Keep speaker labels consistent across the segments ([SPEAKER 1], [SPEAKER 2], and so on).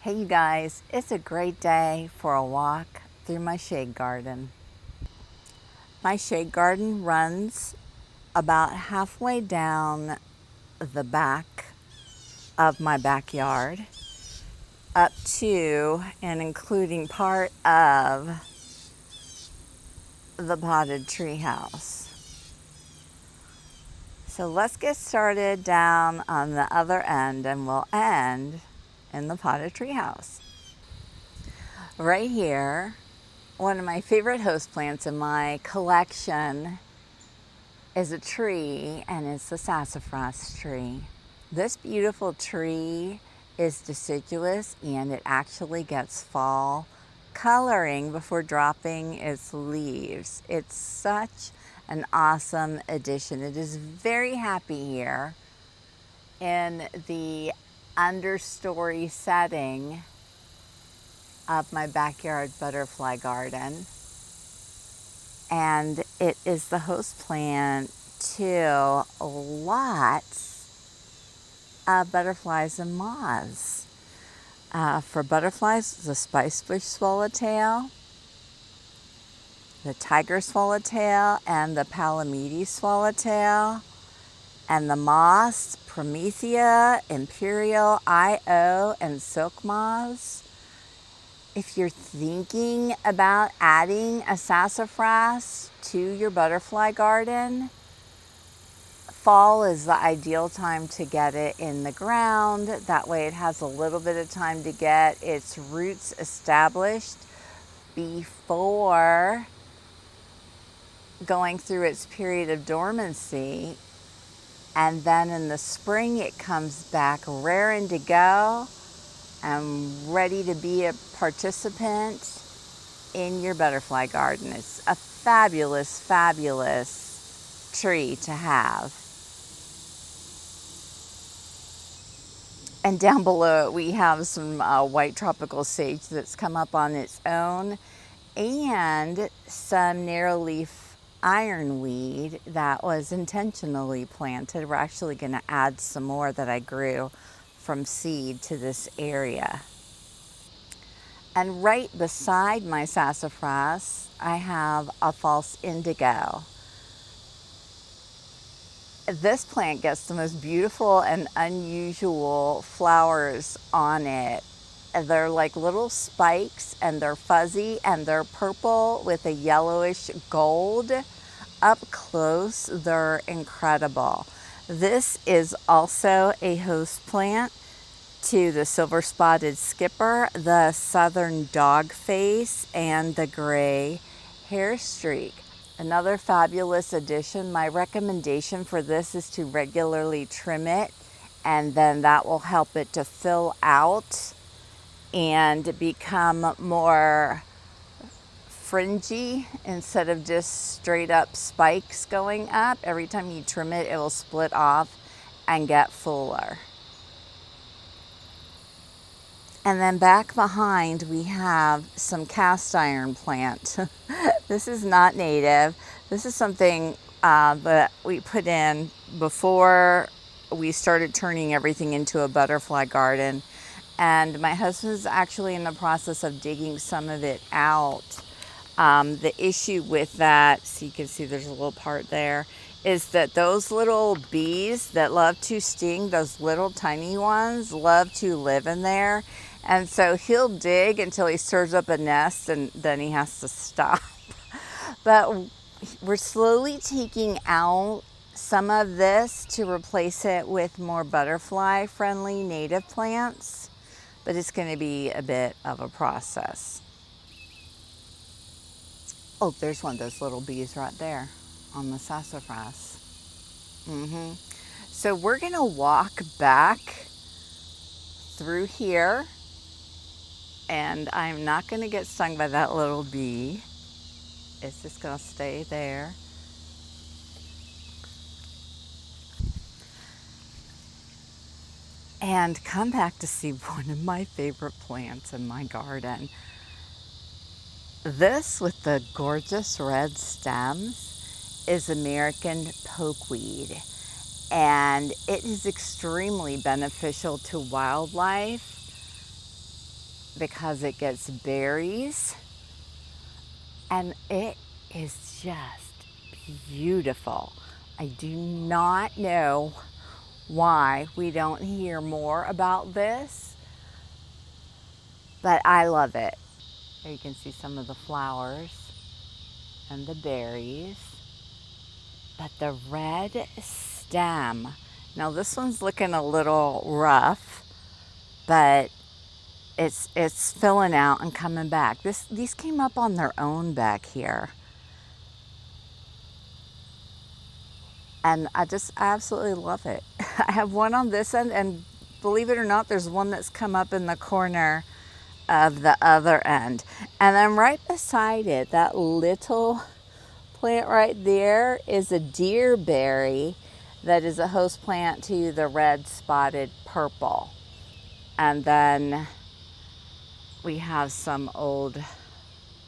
[SPEAKER 1] Hey you guys, it's a great day for a walk through my shade garden. My shade garden runs about halfway down the back of my backyard up to and including part of the potted treehouse. So let's get started down on the other end and we'll end in the potted treehouse. Right here, one of my favorite host plants in my collection is a tree, and it's the sassafras tree. This beautiful tree is deciduous and it actually gets fall coloring before dropping its leaves. It's such an awesome addition. It is very happy here in the understory setting of my backyard butterfly garden, and it is the host plant to lots of butterflies and moths. For butterflies, the spice bush swallowtail, the tiger swallowtail, and the palomede swallowtail, and the moths, Promethea, imperial, Io, and silk moths. If you're thinking about adding a sassafras to your butterfly garden, fall is the ideal time to get it in the ground. That way it has a little bit of time to get its roots established before going through its period of dormancy. And then in the spring it comes back raring to go and ready to be a participant in your butterfly garden. It's a fabulous, fabulous tree to have. And down below it, we have some white tropical sage that's come up on its own, and some narrowleaf ironweed that was intentionally planted. We're actually going to add some more that I grew from seed to this area. And right beside my sassafras, I have a false indigo. This plant gets the most beautiful and unusual flowers on it. They're like little spikes, and they're fuzzy, and they're purple with a yellowish gold. Up close, they're incredible. This is also a host plant to the silver spotted skipper, the southern dogface, and the gray hair streak. Another fabulous addition. My recommendation for this is to regularly trim it, and then that will help it to fill out and become more fringy instead of just straight up spikes going up. Every time you trim it, it will split off and get fuller. And then back behind we have some cast iron plant. This is not native. This is something that we put in before we started turning everything into a butterfly garden. And my husband's actually in the process of digging some of it out. The issue with that, so you can see there's a little part there, is that those little bees that love to sting, those little tiny ones, love to live in there. And so he'll dig until he stirs up a nest, and then he has to stop. But we're slowly taking out some of this to replace it with more butterfly friendly native plants, but it's going to be a bit of a process. Oh, there's one of those little bees right there on the sassafras. So we're going to walk back through here, and I'm not going to get stung by that little bee. It's just going to stay there. And come back to see one of my favorite plants in my garden. This with the gorgeous red stems is American pokeweed, and it is extremely beneficial to wildlife because it gets berries, and it is just beautiful. I do not know why we don't hear more about this, but I love it. Here you can see some of the flowers and the berries. But the red stem, now this one's looking a little rough, but it's filling out and coming back. These came up on their own back here. And I just absolutely love it. I have one on this end, and believe it or not, there's one that's come up in the corner of the other end. And then right beside it, that little plant right there is a deerberry that is a host plant to the red spotted purple. And then we have some old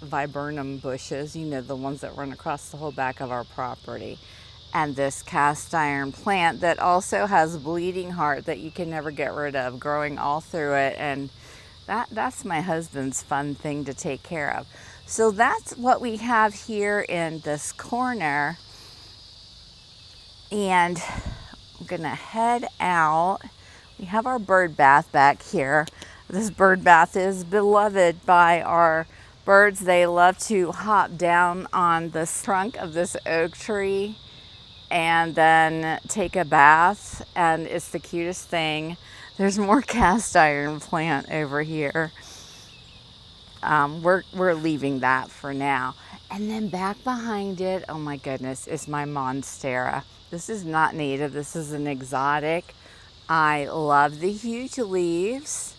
[SPEAKER 1] viburnum bushes, you know, the ones that run across the whole back of our property. And this cast iron plant that also has bleeding heart that you can never get rid of, growing all through it. And that's my husband's fun thing to take care of. So that's what we have here in this corner. And I'm gonna head out. We have our bird bath back here. This bird bath is beloved by our birds. They love to hop down on the trunk of this oak tree and then take a bath, and it's the cutest thing. There's more cast iron plant over here. We're leaving that for now. And then back behind it, oh my goodness, is my monstera. This is not native, this is an exotic. I love the huge leaves.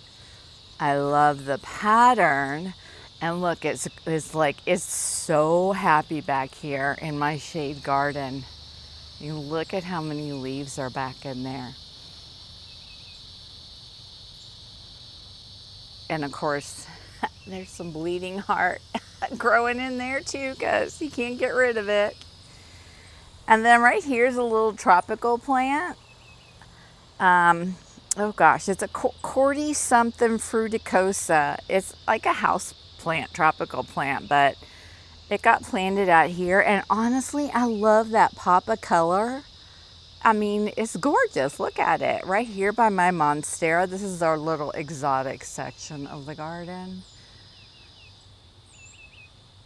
[SPEAKER 1] I love the pattern. And look, it's so happy back here in my shade garden. You look at how many leaves are back in there. And of course, there's some bleeding heart growing in there too, because you can't get rid of it. And then right here's a little tropical plant. Oh gosh, it's a cordy something fruticosa. It's like a house plant, tropical plant, but it got planted out here. And honestly, I love that pop of color. I mean, it's gorgeous. Look at it right here by my monstera. This is our little exotic section of the garden.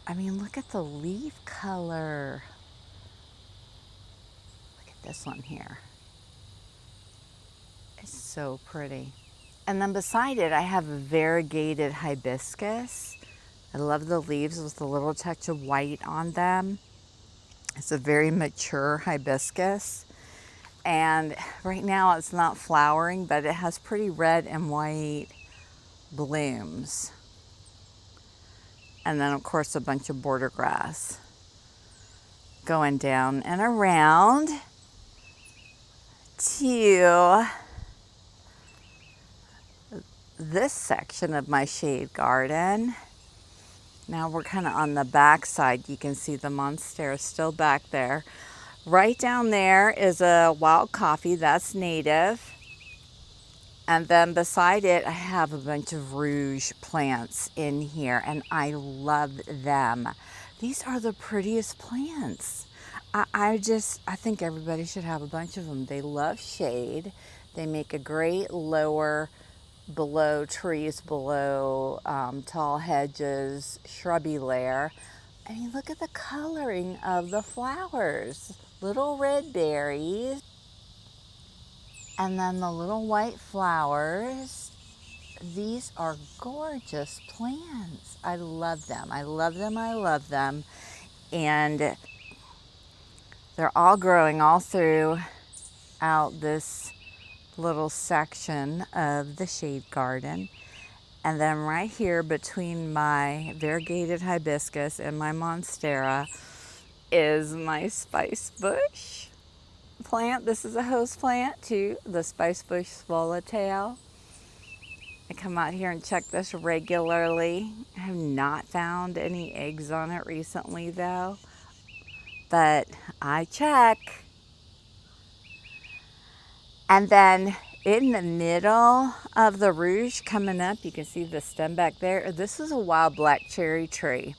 [SPEAKER 1] I mean, look at the leaf color. Look at this one here. It's so pretty. And then beside it, I have a variegated hibiscus. I love the leaves with a little touch of white on them. It's a very mature hibiscus. And right now it's not flowering, but it has pretty red and white blooms. And then of course a bunch of border grass going down and around to this section of my shade garden. Now we're kind of on the back side. You can see the monstera still back there. Right down there is a wild coffee that's native. And then beside it, I have a bunch of Rouge plants in here, and I love them. These are the prettiest plants. I think everybody should have a bunch of them. They love shade. They make a great lower below trees, below tall hedges, shrubby layer. I mean, look at the coloring of the flowers. Little red berries. And then the little white flowers. These are gorgeous plants. I love them. I love them. I love them. And they're all growing all throughout this little section of the shade garden. And then right here between my variegated hibiscus and my monstera is my spice bush plant. This is a host plant to the spice bush swallowtail. I come out here and check this regularly. I have not found any eggs on it recently though, but I check. And then In the middle of the Rouge coming up, you can see the stem back there. This is a wild black cherry tree.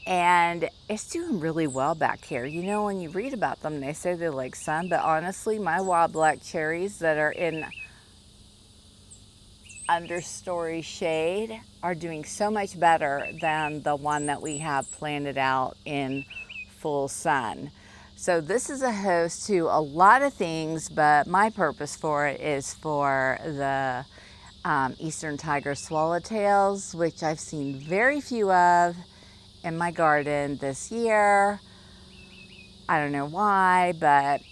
[SPEAKER 1] And it's doing really well back here. You know, when you read about them, they say they like sun, but honestly, my wild black cherries that are in understory shade are doing so much better than the one that we have planted out in full sun. So this is a host to a lot of things, but my purpose for it is for the eastern tiger swallowtails, which I've seen very few of in my garden this year. I don't know why, but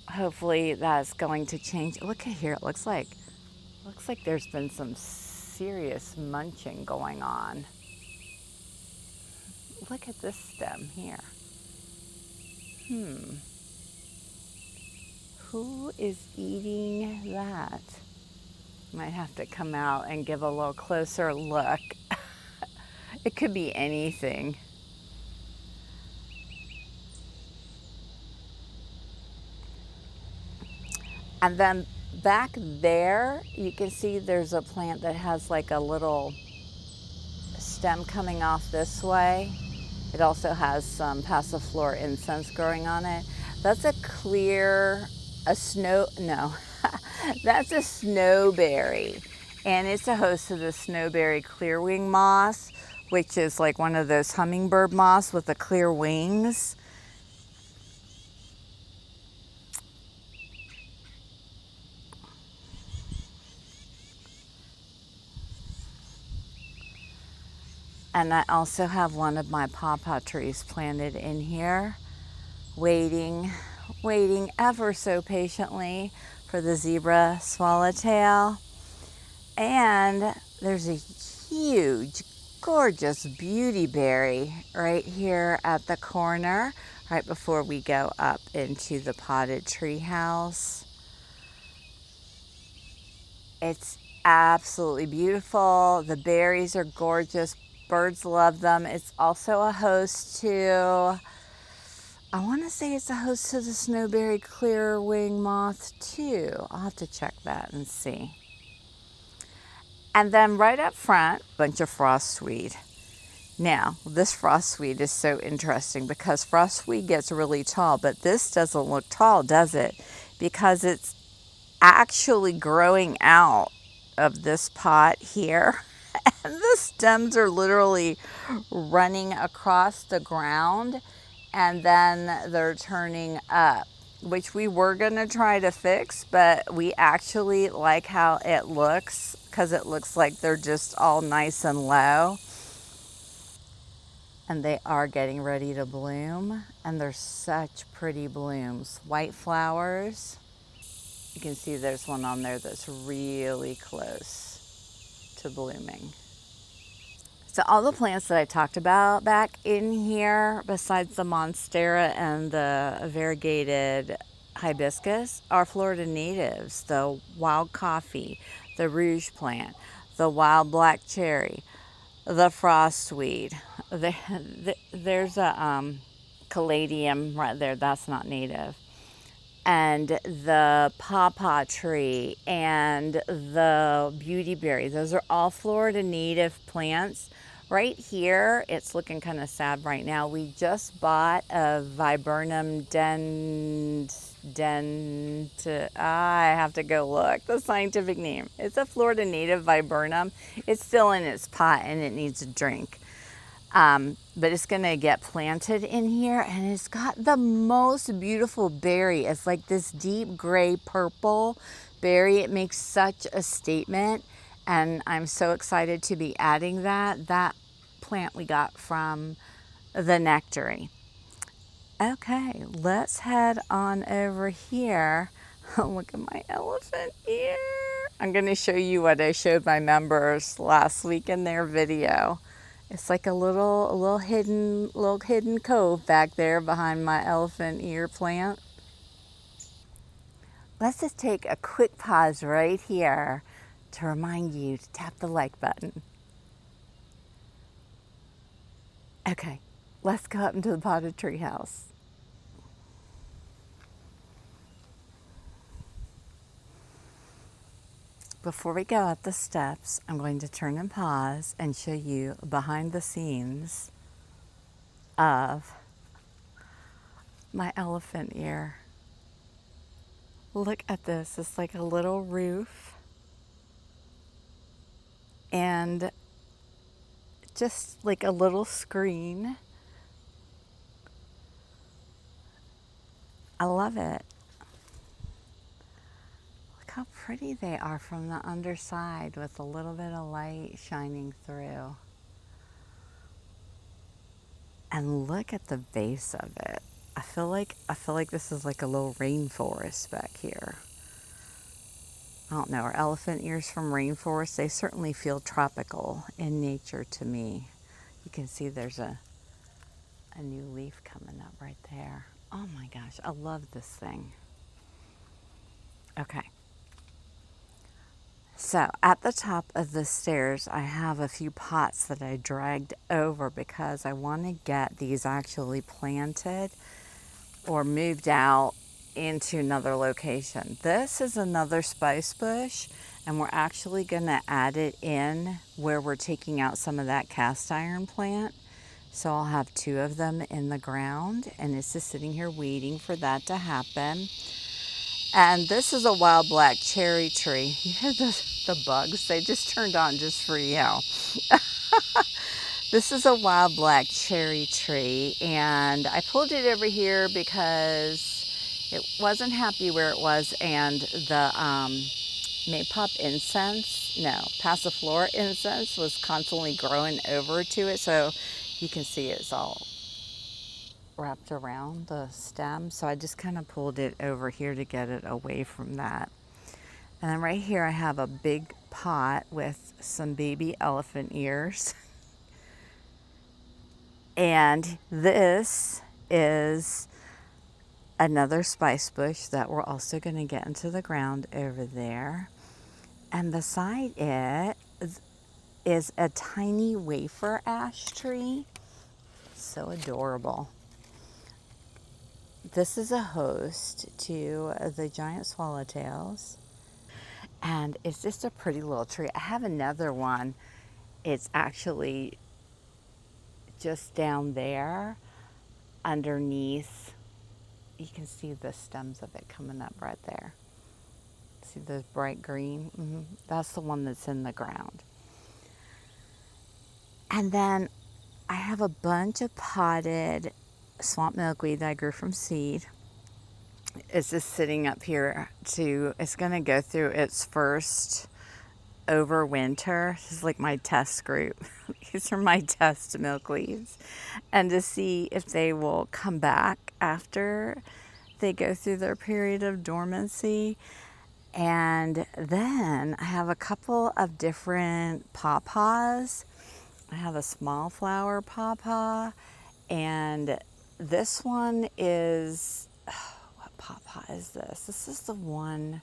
[SPEAKER 1] hopefully that's going to change. Look at here, it looks like there's been some serious munching going on. Look at this stem here. Who is eating that? Might have to come out and give a little closer look. It could be anything. And then back there, you can see there's a plant that has like a little stem coming off this way. It also has some passiflora incense growing on it. That's a that's a snowberry. And it's a host of the snowberry clearwing moss, which is like one of those hummingbird moths with the clear wings. And I also have one of my pawpaw trees planted in here, waiting ever so patiently for the zebra swallowtail. And there's a huge, gorgeous beautyberry right here at the corner, right before we go up into the potted treehouse. It's absolutely beautiful. The berries are gorgeous. Birds love them. It's also a host to, I want to say it's a host to the snowberry clearwing moth too. I'll have to check that and see. And then right up front, a bunch of frostweed. Now, this frostweed is so interesting because frostweed gets really tall, but this doesn't look tall, does it? Because it's actually growing out of this pot here. And the stems are literally running across the ground and then they're turning up, which we were going to try to fix, but we actually like how it looks because it looks like they're just all nice and low. And they are getting ready to bloom, and they're such pretty blooms. White flowers. You can see there's one on there that's really close to blooming. So all the plants that I talked about back in here, besides the monstera and the variegated hibiscus, are Florida natives. The wild coffee, the Rouge plant, the wild black cherry, the frostweed. There's a caladium right there. That's not native. And the pawpaw tree and the beautyberry. Those are all Florida native plants. Right here, it's looking kind of sad right now. We just bought a viburnum I have to go look, the scientific name. It's a Florida native viburnum. It's still in its pot and it needs a drink. But it's gonna get planted in here and it's got the most beautiful berry. It's like this deep gray purple berry. It makes such a statement and I'm so excited to be adding that. That plant we got from the nursery. Okay, let's head on over here. Look at my elephant ear. I'm gonna show you what I showed my members last week in their video. It's like a little hidden cove back there behind my elephant ear plant. Let's just take a quick pause right here to remind you to tap the like button. Okay, let's go up into the potted treehouse. Before we go up the steps, I'm going to turn and pause and show you behind the scenes of my elephant ear. Look at this. It's like a little roof and just like a little screen. I love it. Look how pretty they are from the underside with a little bit of light shining through. And look at the base of it. I feel like this is like a little rainforest back here. I don't know, are elephant ears from rainforest? They certainly feel tropical in nature to me. You can see there's a new leaf coming up right there. Oh my gosh, I love this thing. Okay. So at the top of the stairs, I have a few pots that I dragged over because I want to get these actually planted or moved out into another location. This is another spice bush, and we're actually going to add it in where we're taking out some of that cast iron plant. So I'll have 2 of them in the ground, and it's just sitting here waiting for that to happen. And this is a wild black cherry tree. You hear the bugs? They just turned on just for you. This is a wild black cherry tree, and I pulled it over here because it wasn't happy where it was, and the maypop incense, no, passiflora incense was constantly growing over to it. So you can see it's all wrapped around the stem. So I just kind of pulled it over here to get it away from that. And then right here I have a big pot with some baby elephant ears. And this is another spice bush that we're also going to get into the ground over there. And beside it is a tiny wafer ash tree. So adorable. This is a host to the giant swallowtails. And it's just a pretty little tree. I have another one. It's actually just down there underneath. You can see the stems of it coming up right there. See the bright green? That's the one that's in the ground. And then I have a bunch of potted swamp milkweed that I grew from seed. It's just sitting up here it's going to go through its first overwinter. This is like my test group. These are my test milkweeds. And to see if they will come back after they go through their period of dormancy. And then I have a couple of different pawpaws. I have a small flower pawpaw, and this one is, what pawpaw is this? This is the one,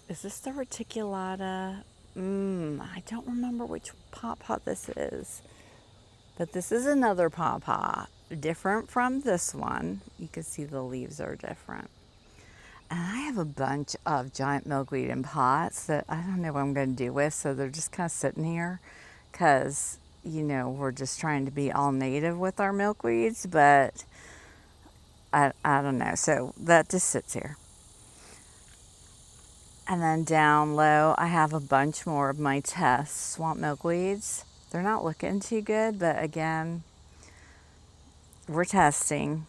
[SPEAKER 1] is this the reticulata? I don't remember which pawpaw this is, but this is another pawpaw, different from this one. You can see the leaves are different. And I have a bunch of giant milkweed in pots that I don't know what I'm going to do with, so they're just kind of sitting here because, you know, we're just trying to be all native with our milkweeds, but I don't know. So that just sits here. And then down low, I have a bunch more of my test swamp milkweeds. They're not looking too good, but again, we're testing,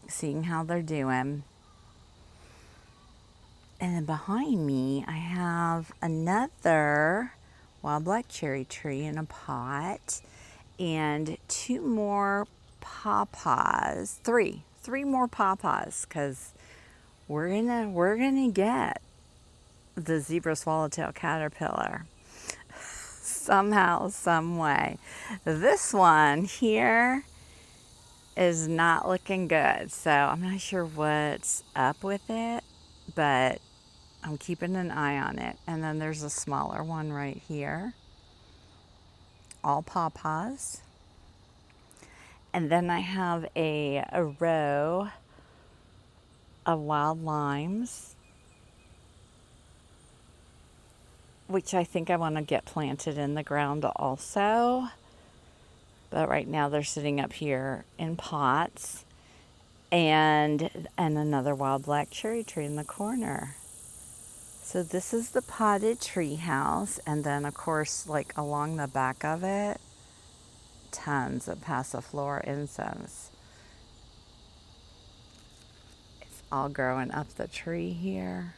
[SPEAKER 1] seeing how they're doing. And then behind me, I have another wild black cherry tree in a pot and 2 more pawpaws, three more pawpaws, because we're gonna get the zebra swallowtail caterpillar somehow, some way. This one here is not looking good, so I'm not sure what's up with it, but I'm keeping an eye on it. And then there's a smaller one right here. All pawpaws. And then I have a row of wild limes. which I think I want to get planted in the ground also. But right now they're sitting up here in pots, and another wild black cherry tree in the corner. So this is the potted tree house, and then of course, like along the back of it, tons of Passiflora incense. It's all growing up the tree here.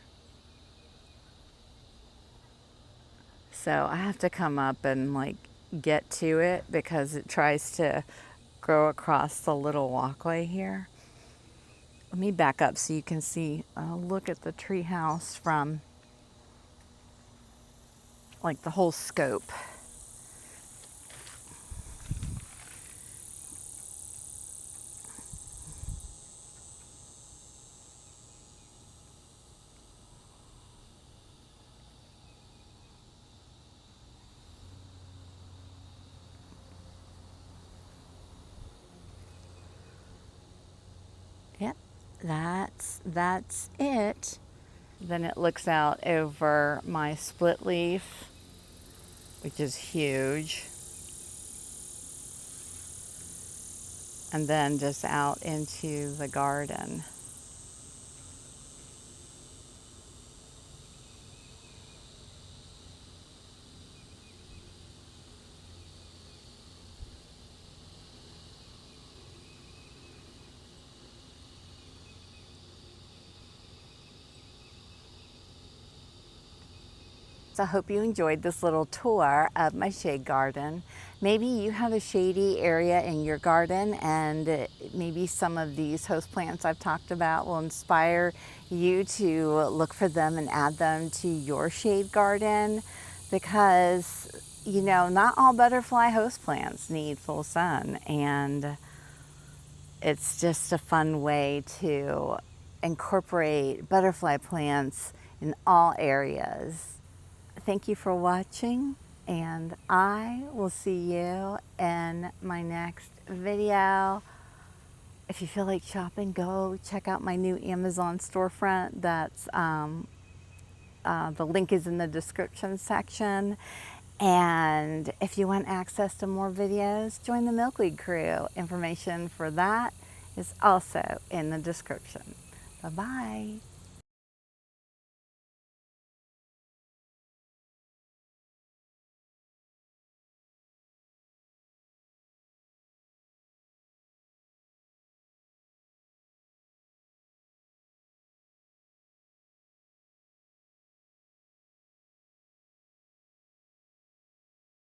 [SPEAKER 1] So I have to come up and like get to it because it tries to grow across the little walkway here. Let me back up so you can see a look at the tree house from like the whole scope. Yep, that's it. Then it looks out over my split leaf, which is huge. And then just out into the garden. So I hope you enjoyed this little tour of my shade garden. Maybe you have a shady area in your garden, and maybe some of these host plants I've talked about will inspire you to look for them and add them to your shade garden, because you know, not all butterfly host plants need full sun, and it's just a fun way to incorporate butterfly plants in all areas. Thank you for watching, and I will see you in my next video. If you feel like shopping, go check out my new Amazon storefront. The link is in the description section. And if you want access to more videos, join the Milkweed Crew. Information for that is also in the description. Bye-bye.